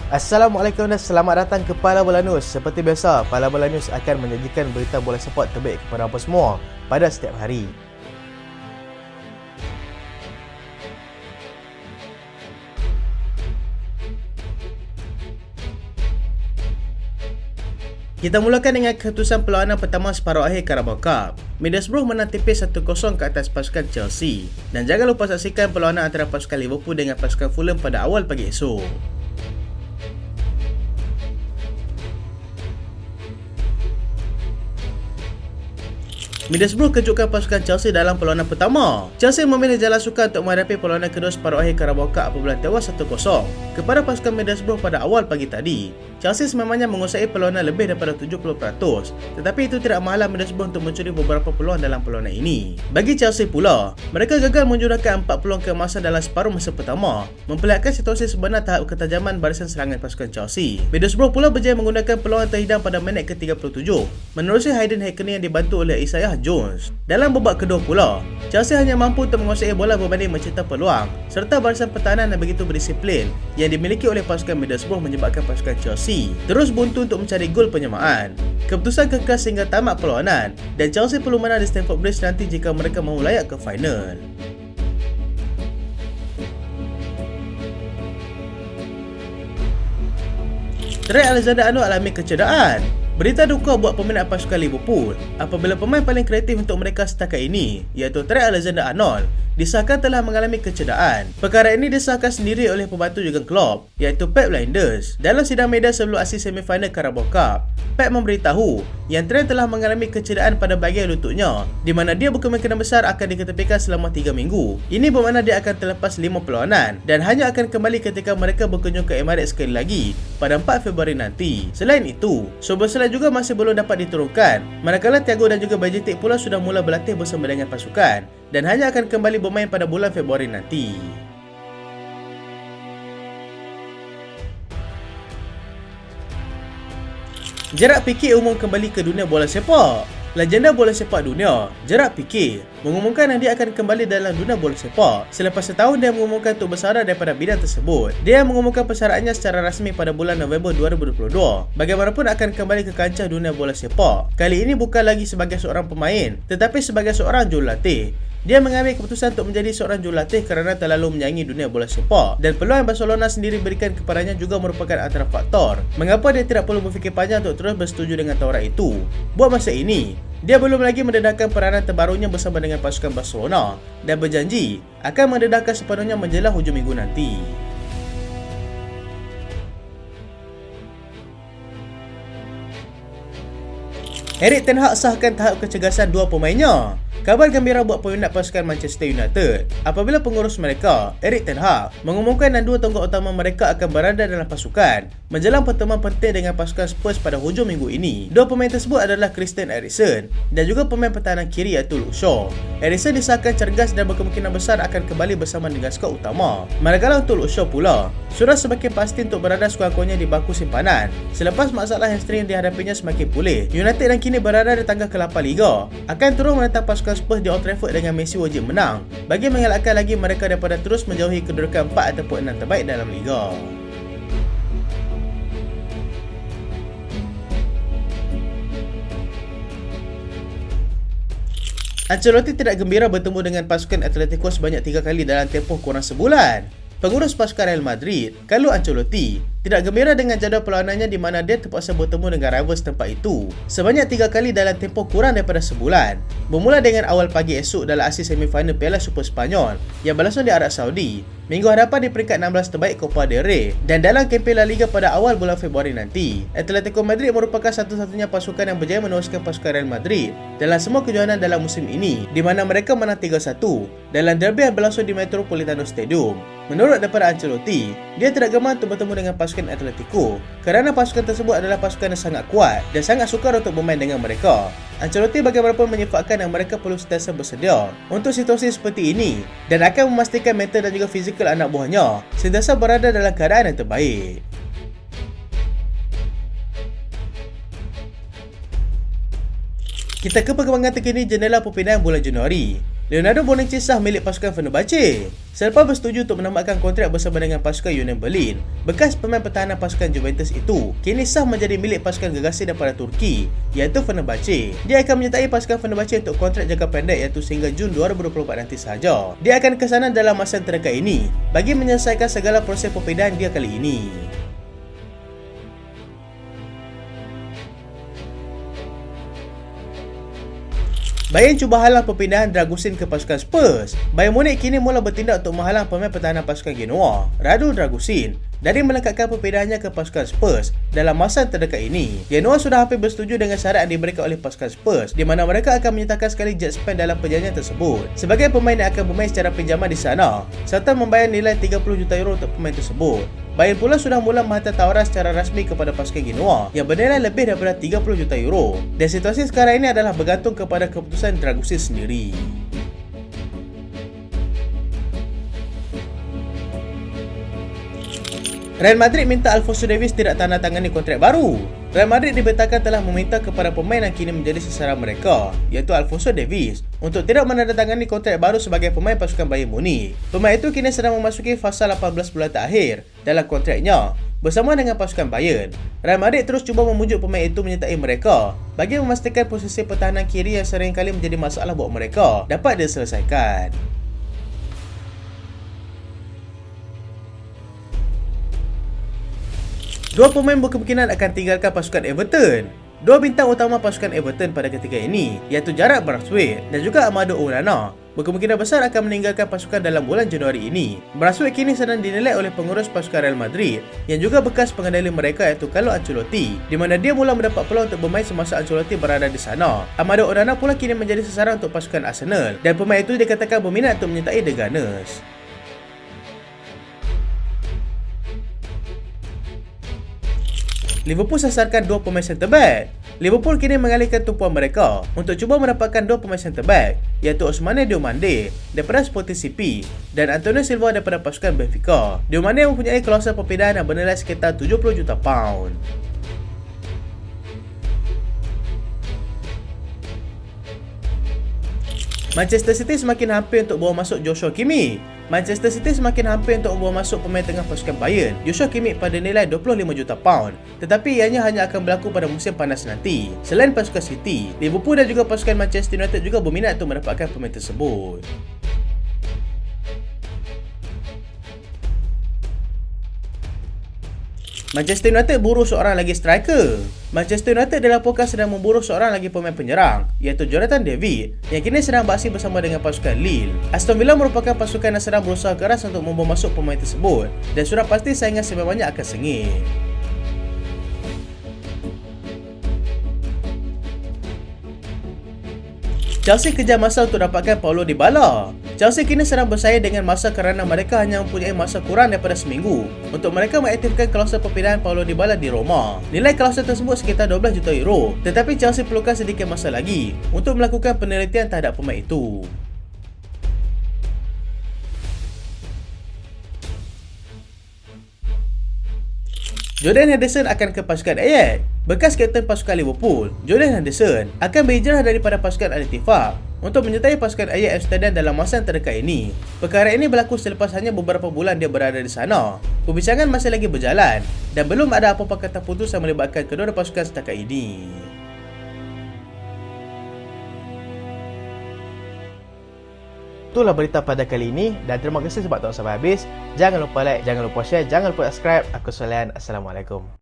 Assalamualaikum dan selamat datang ke Pala Bola News. Seperti biasa, Pala Bola News akan menyajikan berita bola sepak terbaik kepada anda semua pada setiap hari. Kita mulakan dengan keputusan perlawanan pertama separuh akhir Carabao Cup. Middlesbrough menang tipis 1-0 ke atas pasukan Chelsea. Dan jangan lupa saksikan perlawanan antara pasukan Liverpool dengan pasukan Fulham pada awal pagi esok. Middlesbrough kejutkan pasukan Chelsea dalam perlawanan pertama. Chelsea memilih jalan sukar untuk menghadapi perlawanan kedua separuh akhir Carabao Cup apabila tewas 1-0 kepada pasukan Middlesbrough pada awal pagi tadi. Chelsea sememangnya menguasai perlawanan lebih daripada 70%, tetapi itu tidak menghalang Middlesbrough untuk mencuri beberapa peluang dalam perlawanan ini. Bagi Chelsea pula, mereka gagal menjurahkan 4 peluang keemasan dalam separuh masa pertama, memperlihatkan situasi sebenar tahap ketajaman barisan serangan pasukan Chelsea. Middlesbrough pula berjaya menggunakan peluang terhidang pada minit ke-37 menerusi Hayden Hackney yang dibantu oleh Isaiah Jones. Dalam babak kedua pula, Chelsea hanya mampu untuk menguasai bola berbanding mencipta peluang, serta barisan pertahanan yang begitu berdisiplin yang dimiliki oleh pasukan Middlesbrough menyebabkan pasukan Chelsea terus buntu untuk mencari gol penyamaan. Keputusan kekal sehingga tamat perlawanan dan Chelsea perlu menang di Stamford Bridge nanti jika mereka mahu layak ke final. Trent Alexander-Arnold alami kecederaan. Berita duka buat peminat pasukan Liverpool apabila pemain paling kreatif untuk mereka setakat ini, iaitu Trent Alexander-Arnold, disahkan telah mengalami kecederaan. Perkara ini disahkan sendiri oleh pembantu Jurgen Klopp, iaitu Pep Lijnders. Dalam sidang media sebelum aksi semifinal Carabao Cup, Pep memberitahu yang Trent telah mengalami kecederaan pada bahagian lututnya, di mana dia berkemungkinan besar akan diketepikan selama 3 minggu. Ini bermakna dia akan terlepas 5 perlawanan dan hanya akan kembali ketika mereka berkunjung ke Emirates sekali lagi pada 4 Februari nanti. Selain itu, Szoboszlai juga masih belum dapat diturunkan, manakala Thiago dan juga Bajcetic pula sudah mula berlatih bersama dengan pasukan dan hanya akan kembali bermain pada bulan Februari nanti. Gerrard Piqué umum kembali ke dunia bola sepak. Legenda bola sepak dunia, Gerrard Piqué, mengumumkan yang dia akan kembali dalam dunia bola sepak selepas setahun dia mengumumkan untuk bersara daripada bidang tersebut. Dia mengumumkan persaraannya secara rasmi pada bulan November 2022. Bagaimanapun akan kembali ke kancah dunia bola sepak. Kali ini bukan lagi sebagai seorang pemain, tetapi sebagai seorang jurulatih. Dia mengambil keputusan untuk menjadi seorang jurulatih kerana terlalu menyayangi dunia bola sepak, dan peluang Barcelona sendiri berikan kepadanya juga merupakan antara faktor mengapa dia tidak perlu berfikir panjang untuk terus bersetuju dengan tawaran itu. Buat masa ini, dia belum lagi mendedahkan peranan terbarunya bersama dengan pasukan Barcelona dan berjanji akan mendedahkan sepenuhnya menjelang hujung minggu nanti. Erik ten Hag sahkan tahap kecergasan dua pemainnya. Kabar gembira buat peminat pasukan Manchester United apabila pengurus mereka, Erik ten Hag, mengumumkan yang dua tonggak utama mereka akan berada dalam pasukan menjelang pertemuan penting dengan pasukan Spurs pada hujung minggu ini. Dua pemain tersebut adalah Christian Eriksen dan juga pemain pertahanan kiri iaitu Luke Shaw. Eriksen disahkan cergas dan berkemungkinan besar akan kembali bersama dengan skuad utama. Manakala untuk Luke Shaw pula, sudah semakin pasti untuk berada sekurang-kurangnya di bangku simpanan selepas masalah hamstring yang dihadapinya semakin pulih. United yang kini berada di tangga ke-8 Liga akan terus menentang pasukan Spurs di Old Trafford dengan Messi wajib menang bagi mengelakkan lagi mereka daripada terus menjauhi kedudukan 4 ataupun 6 terbaik dalam Liga. Ancelotti tidak gembira bertemu dengan pasukan Atletico sebanyak 3 kali dalam tempoh kurang sebulan. Pengurus pasukan Real Madrid, Carlo Ancelotti, tidak gembira dengan jadual perlawanannya di mana dia terpaksa bertemu dengan rivals tempat itu sebanyak 3 kali dalam tempoh kurang daripada sebulan. Bermula dengan awal pagi esok dalam aksi semifinal Piala Super Spanyol yang berlangsung di Arab Saudi, minggu hadapan di peringkat 16 terbaik Copa del Rey, dan dalam kempen La Liga pada awal bulan Februari nanti. Atletico Madrid merupakan satu-satunya pasukan yang berjaya meneruskan pasukan Real Madrid dalam semua kejohanan dalam musim ini, di mana mereka menang 3-1 dalam derby yang berlangsung di Metropolitano Stadium. Menurut daripada Ancelotti, dia tidak gemar untuk bertemu dengan pasukan Atletico kerana pasukan tersebut adalah pasukan yang sangat kuat dan sangat sukar untuk bermain dengan mereka. Ancelotti bagaimanapun menyifatkan yang mereka perlu sentiasa bersedia untuk situasi seperti ini dan akan memastikan mental dan juga fizikal anak buahnya sentiasa berada dalam keadaan yang terbaik. Kita ke perkembangan terkini jendela perpindahan bulan Januari. Leonardo Bonucci sah milik pasukan Fenerbahce. Selepas bersetuju untuk menamatkan kontrak bersama dengan pasukan Union Berlin, bekas pemain pertahanan pasukan Juventus itu kini sah menjadi milik pasukan gegasi daripada Turki, iaitu Fenerbahce. Dia akan menyertai pasukan Fenerbahce untuk kontrak jangka pendek iaitu sehingga Jun 2024 nanti sahaja. Dia akan ke sana dalam masa yang terdekat ini bagi menyelesaikan segala proses perpindahan dia kali ini. Bayern cuba halang perpindahan Dragusin ke pasukan Spurs. Bayern Munich kini mula bertindak untuk menghalang pemain pertahanan pasukan Genoa, Radu Dragusin, dari melengkapkan perpindahannya ke pasukan Spurs dalam masa terdekat ini. Genoa sudah hampir bersetuju dengan syarat yang diberikan oleh pasukan Spurs, di mana mereka akan menyertakan sekali jet spend dalam perjanjian tersebut sebagai pemain yang akan bermain secara pinjaman di sana, serta membayar nilai 30 juta euro untuk pemain tersebut. Bayern pula sudah mula menghantar tawaran secara rasmi kepada pasukan Genoa yang bernilai lebih daripada 30 juta euro. Dan situasi sekarang ini adalah bergantung kepada keputusan Dragusin sendiri. Real Madrid minta Alphonso Davies tidak tandatangani kontrak baru. Real Madrid diberitakan telah meminta kepada pemain yang kini menjadi sasaran mereka, iaitu Alphonso Davies, untuk tidak menandatangani kontrak baru sebagai pemain pasukan Bayern Munich. Pemain itu kini sedang memasuki fasa 18 bulan terakhir dalam kontraknya bersama dengan pasukan Bayern. Real Madrid terus cuba memujuk pemain itu menyertai mereka bagi memastikan posisi pertahanan kiri yang seringkali menjadi masalah buat mereka dapat diselesaikan. Dua pemain berkemungkinan akan tinggalkan pasukan Everton. Dua bintang utama pasukan Everton pada ketika ini, iaitu Jarrad Braithwaite dan juga Amadou Onana, berkemungkinan besar akan meninggalkan pasukan dalam bulan Januari ini. Braithwaite kini sedang dinilai oleh pengurus pasukan Real Madrid yang juga bekas pengendali mereka iaitu Carlo Ancelotti, di mana dia mula mendapat peluang untuk bermain semasa Ancelotti berada di sana. Amadou Onana pula kini menjadi sasaran untuk pasukan Arsenal dan pemain itu dikatakan berminat untuk menyertai The Gunners. Liverpool sasarkan dua pemain centre back. Liverpool kini mengalihkan tumpuan mereka untuk cuba mendapatkan dua pemain centre back, iaitu Ousmane Diomande daripada Sporting CP dan Antonio Silva daripada pasukan Benfica. Diomande mempunyai klausul perpindahan yang bernilai sekitar 70 juta pound. Manchester City semakin hampir untuk bawa masuk Joshua Kimmich. Manchester City semakin hampir untuk membawa masuk pemain tengah pasukan Bayern, Joshua Kimmich, pada nilai 25 juta pound. Tetapi ianya hanya akan berlaku pada musim panas nanti. Selain pasukan City, Liverpool dan juga pasukan Manchester United juga berminat untuk mendapatkan pemain tersebut. Manchester United buru seorang lagi striker. Manchester United dilaporkan sedang memburu seorang lagi pemain penyerang, iaitu Jonathan David, yang kini sedang beraksi bersama dengan pasukan Lille. Aston Villa merupakan pasukan yang sedang berusaha keras untuk membawa masuk pemain tersebut dan sudah pasti saingan sememangnya akan sengit. Chelsea kejar masa untuk dapatkan Paulo Dybala. Chelsea kini sedang bersaing dengan masa kerana mereka hanya mempunyai masa kurang daripada seminggu untuk mereka mengaktifkan klausul perpindahan Paulo Dybala di Roma. Nilai klausul tersebut sekitar 12 juta euro, tetapi Chelsea perlukan sedikit masa lagi untuk melakukan penelitian terhadap pemain itu. Jordan Henderson akan ke pasukan Ajax. Bekas kapten pasukan Liverpool, Jordan Henderson akan berhijrah daripada pasukan Al-Ittifaq untuk menyertai pasukan Ajax Amsterdam dalam masa yang terdekat ini. Perkara ini berlaku selepas hanya beberapa bulan dia berada di sana. Perbincangan masih lagi berjalan dan belum ada apa-apa kata putus yang melibatkan kedua pasukan setakat ini. Itulah berita pada kali ini dan terima kasih sebab tonton sampai habis. Jangan lupa like, jangan lupa share, jangan lupa subscribe. Aku Solian. Assalamualaikum.